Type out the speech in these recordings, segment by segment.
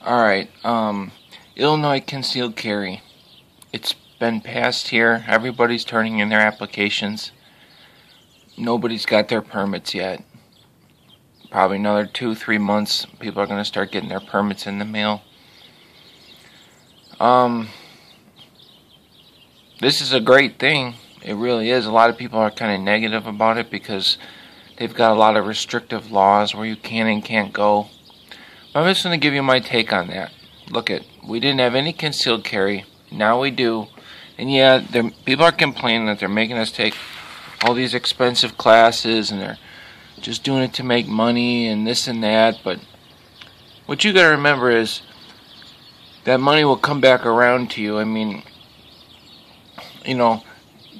Alright, Illinois concealed carry. It's been passed here. Everybody's turning in their applications. Nobody's got their permits yet. Probably another 2-3 months, people are going to start getting their permits in the mail. This is a great thing. It really is. A lot of people are kind of negative about it because they've got a lot of restrictive laws where you can and can't go. I'm just going to give you my take on that. Look we didn't have any concealed carry. Now we do. And yeah, people are complaining that they're making us take all these expensive classes and they're just doing it to make money and this and that. But what you got to remember is that money will come back around to you. I mean,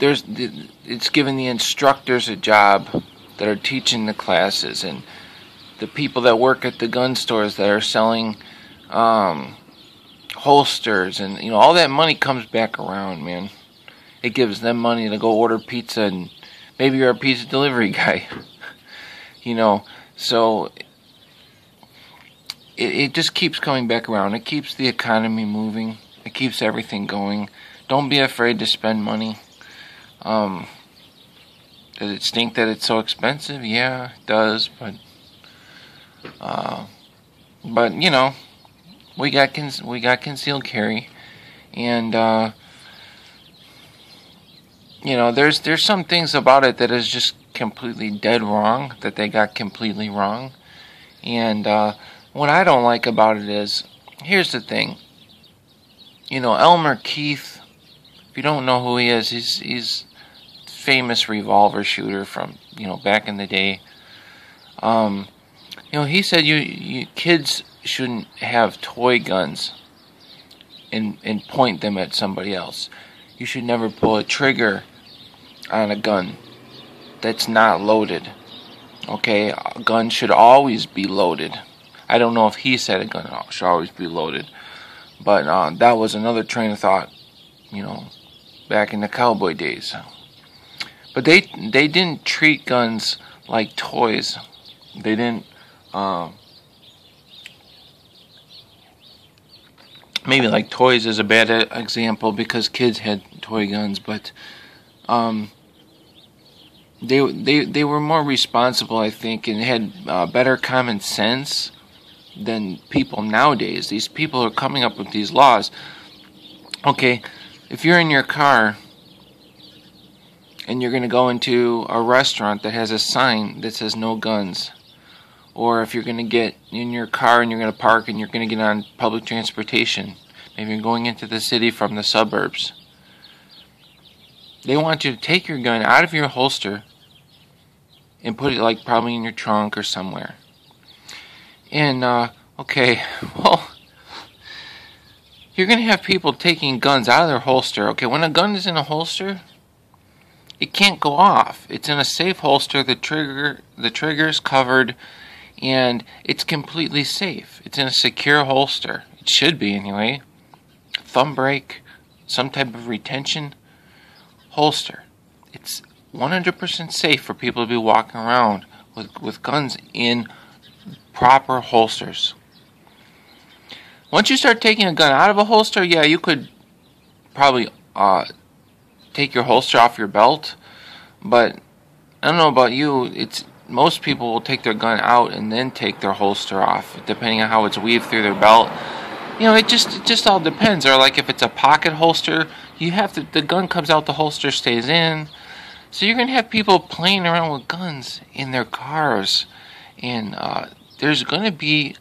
it's giving the instructors a job that are teaching the classes, and the people that work at the gun stores that are selling holsters, and all that money comes back around, man. It gives them money to go order pizza, and maybe you're a pizza delivery guy. So it just keeps coming back around. It keeps the economy moving. It keeps everything going. Don't be afraid to spend money. Does it stink that it's so expensive? Yeah, it does, but we got concealed carry, and there's some things about it that is just completely dead wrong, that they got completely wrong. And what I don't like about it is, here's the thing. Elmer Keith, if you don't know who he is, he's famous revolver shooter from back in the day. He said you kids shouldn't have toy guns and point them at somebody else. You should never pull a trigger on a gun that's not loaded. Okay, a gun should always be loaded. I don't know if he said a gun should always be loaded, but that was another train of thought, back in the cowboy days. But they didn't treat guns like toys. They didn't. Maybe like toys is a bad example because kids had toy guns, but they were more responsible, I think, and had better common sense than people nowadays. These people are coming up with these laws. Okay, if you're in your car and you're going to go into a restaurant that has a sign that says no guns, or if you're going to get in your car and you're going to park and you're going to get on public transportation, maybe you're going into the city from the suburbs, they want you to take your gun out of your holster and put it probably in your trunk or somewhere. And okay, well, you're going to have people taking guns out of their holster. Okay, when a gun is in a holster, it can't go off. It's in a safe holster. The trigger is covered, and it's completely safe. It's in a secure holster. It should be anyway. Thumb brake, some type of retention holster. It's 100% safe for people to be walking around with guns in proper holsters. Once you start taking a gun out of a holster, yeah, you could probably take your holster off your belt, but I don't know about you, most people will take their gun out and then take their holster off, depending on how it's weaved through their belt. It just all depends. Or if it's a pocket holster, the gun comes out, the holster stays in. So you're gonna have people playing around with guns in their cars, and there's gonna be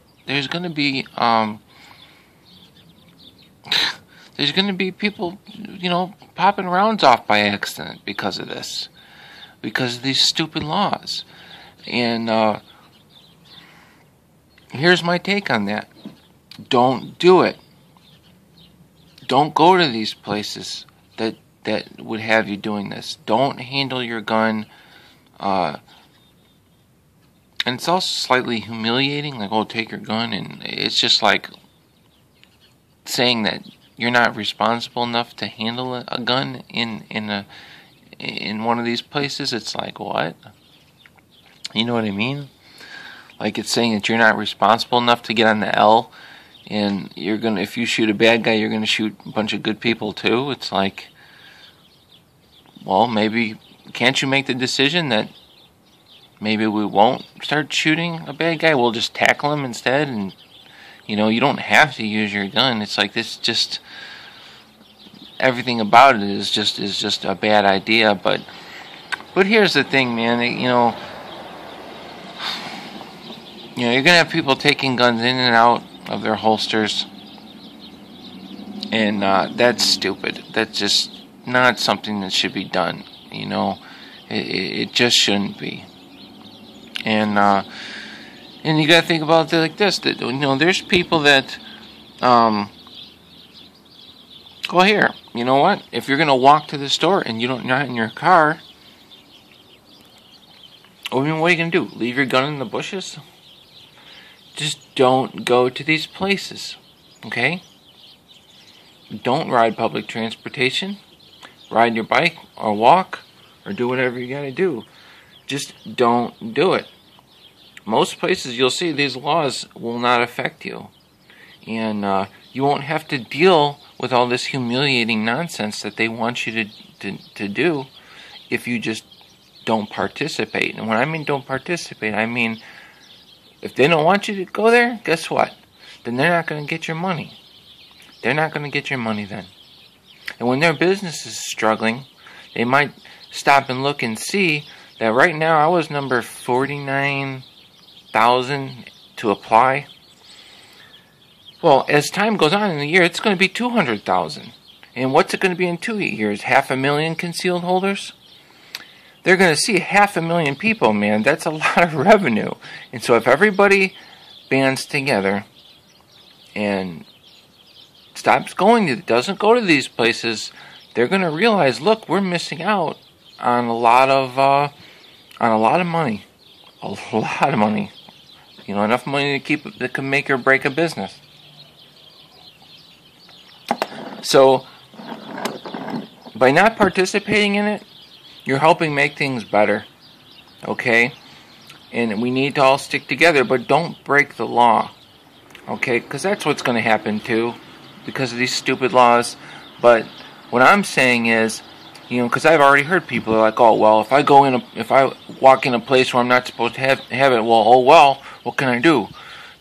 people, popping rounds off by accident because of this, because of these stupid laws. And here's my take on that. Don't do it. Don't go to these places that would have you doing this. Don't handle your gun. And it's also slightly humiliating, take your gun, and it's just saying that you're not responsible enough to handle a gun in one of these places. It's what? You know what I mean? It's saying that you're not responsible enough to get on the L And if you shoot a bad guy, you're gonna shoot a bunch of good people too. It's like, well, maybe can't you make the decision that maybe we won't start shooting a bad guy? We'll just tackle him instead, and you don't have to use your gun. It's like this, just everything about it is just a bad idea. But here's the thing, man. You're gonna have people taking guns in and out of their holsters, and that's stupid. That's just not something that should be done. It just shouldn't be. And you gotta think about it like this: that there's people that well, here, you know what? If you're gonna walk to the store and you're not in your car, what are you gonna do? Leave your gun in the bushes? Just don't go to these places, okay? Don't ride public transportation. Ride your bike or walk or do whatever you gotta do. Just don't do it. Most places you'll see these laws will not affect you. And you won't have to deal with all this humiliating nonsense that they want you to do if you just don't participate. And when I mean don't participate, I mean if they don't want you to go there, guess what? Then they're not going to get your money. They're not going to get your money then. And when their business is struggling, they might stop and look and see that right now I was number 49,000 to apply. Well, as time goes on in the year, it's going to be 200,000. And what's it going to be in 2 years? 500,000 concealed holders? They're going to see 500,000 people, man. That's a lot of revenue. And so if everybody bands together and doesn't go to these places, they're going to realize, look, we're missing out on a lot of money. A lot of money. Enough money that can make or break a business. So by not participating in it, you're helping make things better, okay? And we need to all stick together, but don't break the law, okay? Because that's what's going to happen too, because of these stupid laws. But what I'm saying is, because I've already heard people are like, oh well, if I walk in a place where I'm not supposed to have it, well, what can I do?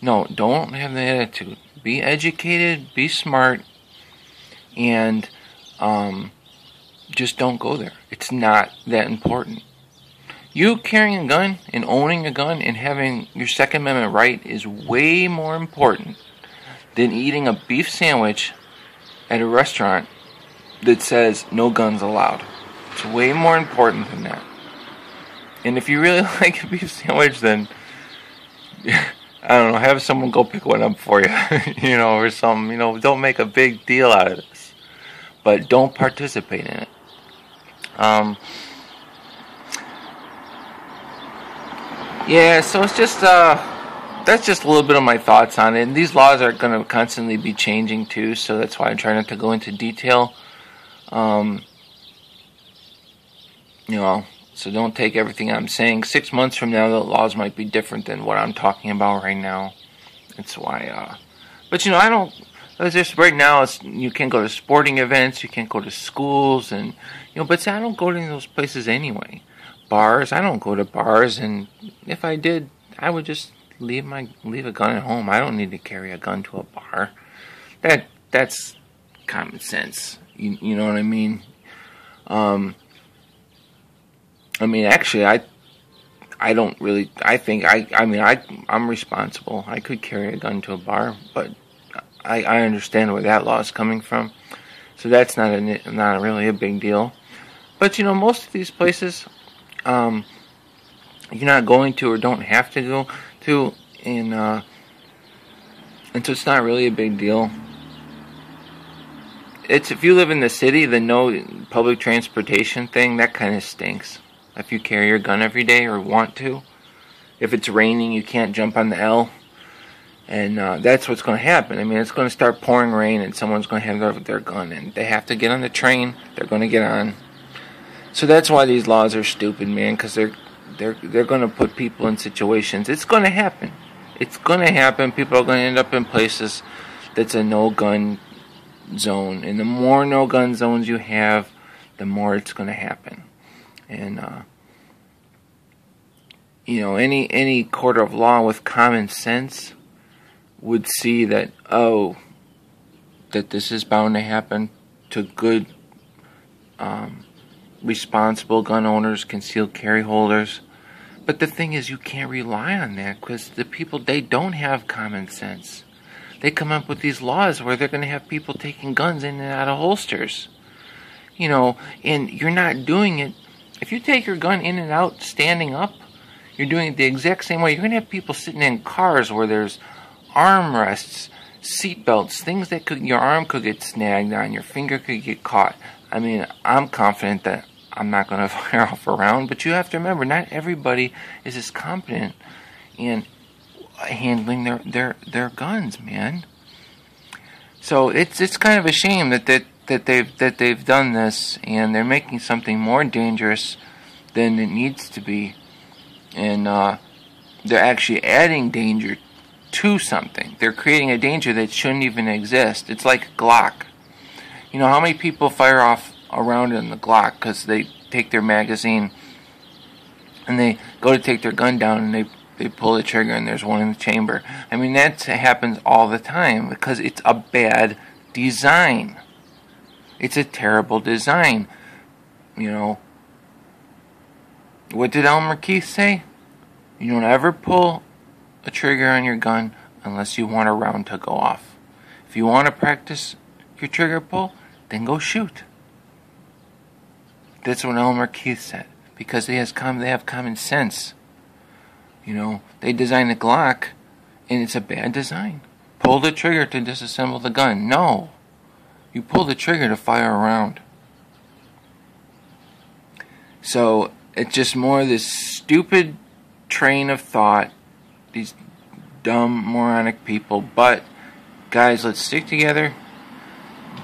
No, don't have the attitude. Be educated, be smart, and just don't go there. It's not that important. You carrying a gun and owning a gun and having your Second Amendment right is way more important than eating a beef sandwich at a restaurant that says no guns allowed. It's way more important than that. And if you really like a beef sandwich, then I don't know, have someone go pick one up for you, or something. Don't make a big deal out of this, but don't participate in it. Yeah, so it's just that's just a little bit of my thoughts on it. And these laws are going to constantly be changing too, so that's why I try not to go into detail. So don't take everything I'm saying. 6 months from now, the laws might be different than what I'm talking about right now. That's why. But I don't. It's just right now, you can't go to sporting events, you can't go to schools, and but I don't go to those places anyway. Bars, I don't go to bars, and if I did, I would just leave a gun at home. I don't need to carry a gun to a bar. That's common sense. You know what I mean? Actually, I don't really. I think I'm responsible. I could carry a gun to a bar, but I understand where that law is coming from, so that's not really a big deal. But most of these places, you're not going to or don't have to go to, and so it's not really a big deal. It's if you live in the city, the no public transportation thing, that kind of stinks. If you carry your gun every day or want to, if it's raining, you can't jump on the L. And that's what's going to happen. It's going to start pouring rain, and someone's going to have their gun, and they have to get on the train. They're going to get on. So that's why these laws are stupid, man. Because they're going to put people in situations. It's going to happen. It's going to happen. People are going to end up in places that's a no-gun zone. And the more no-gun zones you have, the more it's going to happen. And you know, any court of law with common sense would see that, oh, that this is bound to happen to good, responsible gun owners, concealed carry holders. But the thing is, you can't rely on that, because the people, they don't have common sense. They come up with these laws where they're going to have people taking guns in and out of holsters. You know, and you're not doing it. If you take your gun in and out standing up, you're doing it the exact same way. You're going to have people sitting in cars where there's armrests, seat belts, things that your arm could get snagged on, your finger could get caught. I mean, I'm confident that I'm not going to fire off a round, but you have to remember, not everybody is as competent in handling their guns, man. So it's kind of a shame that they've done this, and they're making something more dangerous than it needs to be, and they're actually adding danger to something. They're creating a danger that shouldn't even exist. It's like Glock. You know, how many people fire off a round in the Glock because they take their magazine and they go to take their gun down and they pull the trigger and there's one in the chamber. I mean, that happens all the time because it's a bad design. It's a terrible design. You know, what did Elmer Keith say? You don't ever pull a trigger on your gun unless you want a round to go off. If you want to practice your trigger pull, then go shoot. That's what Elmer Keith said, because they have common sense. You know, they designed the Glock, and it's a bad design. Pull the trigger to disassemble the gun. No, you pull the trigger to fire a round. So it's just more of this stupid train of thought, these dumb, moronic people. But guys, let's stick together.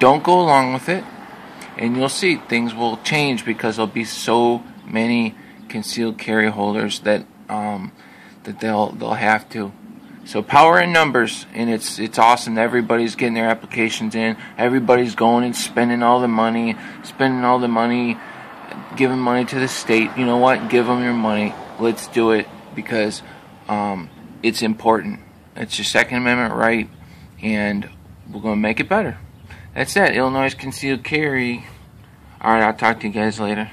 Don't go along with it, and you'll see things will change, because there'll be so many concealed carry holders that that they'll have to. So power in numbers, and it's awesome. Everybody's getting their applications in. Everybody's going and spending all the money, giving money to the state. You know what? Give them your money. Let's do it, because it's important. It's your Second Amendment right, and we're going to make it better. That's it. Illinois Concealed Carry. Alright, I'll talk to you guys later.